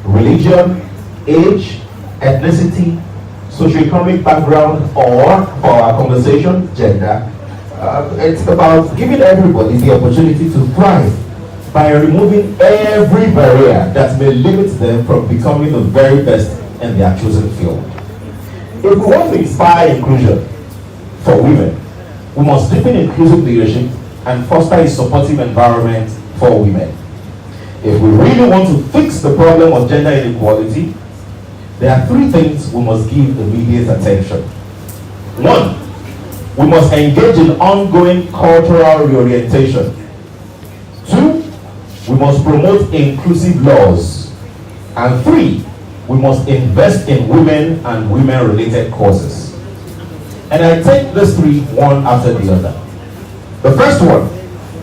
religion, age, ethnicity, socioeconomic background, or for our conversation, gender. It's about giving everybody the opportunity to thrive by removing every barrier that may limit them from becoming the very best in their chosen field. If we want to inspire inclusion for women, we must deepen inclusive leadership and foster a supportive environment for women. If we really want to fix the problem of gender inequality, there are three things we must give immediate attention. One, we must engage in ongoing cultural reorientation. Two, we must promote inclusive laws. And three, we must invest in women and women-related causes. And I take these three one after the other. The first one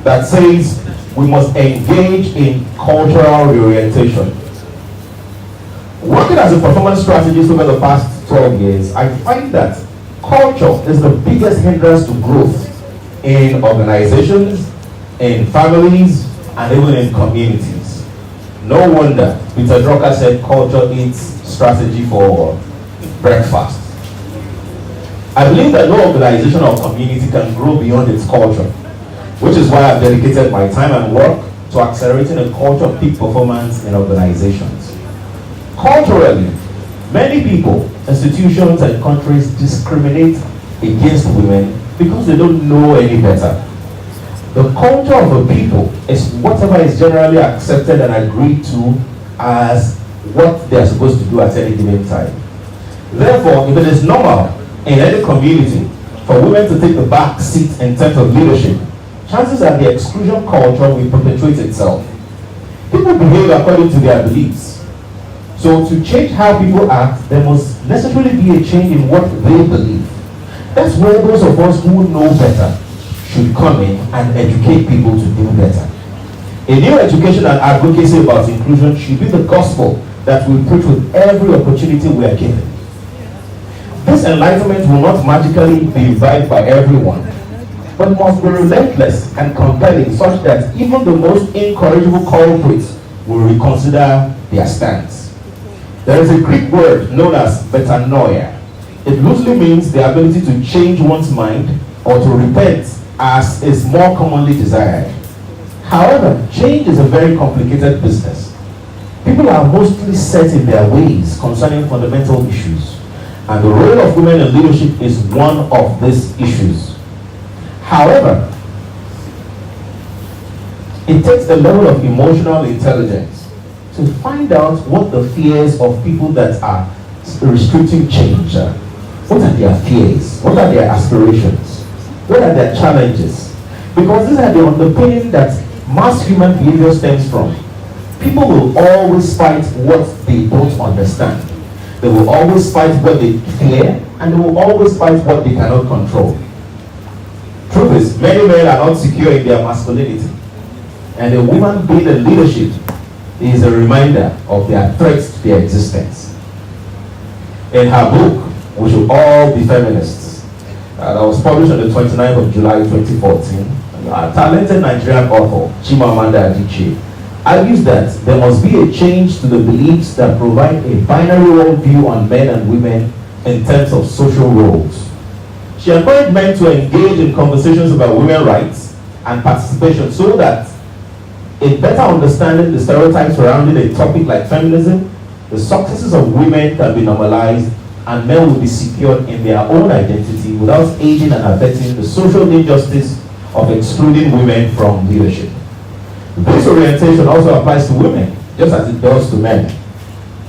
that says we must engage in cultural reorientation. Working as a performance strategist over the past 12 years, I find that culture is the biggest hindrance to growth in organizations, in families, and even in communities. No wonder Peter Drucker said culture eats strategy for breakfast. I believe that no organization or community can grow beyond its culture, which is why I've dedicated my time and work to accelerating a culture of peak performance in organizations. Culturally, many people, institutions, and countries discriminate against women because they don't know any better. The culture of a people is whatever is generally accepted and agreed to as what they are supposed to do at any given time. Therefore, if it is normal in any community for women to take the back seat in terms of leadership, chances are the exclusion culture will perpetuate itself. People behave according to their beliefs. So to change how people act, there must necessarily be a change in what they believe. That's where those of us who know better should come in and educate people to do better. A new education and advocacy about inclusion should be the gospel that we preach with every opportunity we are given. This enlightenment will not magically be imbibed by everyone, but must be relentless and compelling such that even the most incorrigible culprits will reconsider their stance. There is a Greek word known as metanoia. It loosely means the ability to change one's mind or to repent as is more commonly desired. However, change is a very complicated business. People are mostly set in their ways concerning fundamental issues, and the role of women in leadership is one of these issues. However, it takes a level of emotional intelligence to find out what the fears of people that are restricting change are. What are their fears? What are their aspirations? What are their challenges? Because these are the underpinning that mass human behavior stems from. People will always fight what they don't understand. They will always fight what they fear, and they will always fight what they cannot control. Truth is, many men are not secure in their masculinity, and a woman being in leadership is a reminder of their threats to their existence. In her book, We Should All Be Feminists, that was published on the 29th of July 2014, a talented Nigerian author, Chimamanda Adichie, argues that there must be a change to the beliefs that provide a binary worldview on men and women in terms of social roles. She encouraged men to engage in conversations about women's rights and participation so that in better understanding the stereotypes surrounding a topic like feminism, the successes of women can be normalized and men will be secured in their own identity without aiding and abetting the social injustice of excluding women from leadership. This orientation also applies to women, just as it does to men.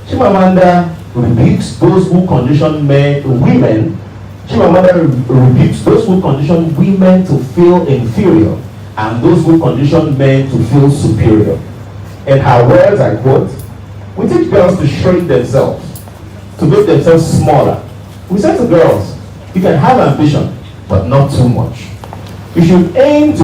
Chimamanda rebukes those who condition women. Chimamanda rebukes those who condition women to feel inferior and those who condition men to feel superior. In her words, I quote, "We teach girls to shrink themselves, to make themselves smaller. We say to girls, you can have ambition, but not too much. You should aim to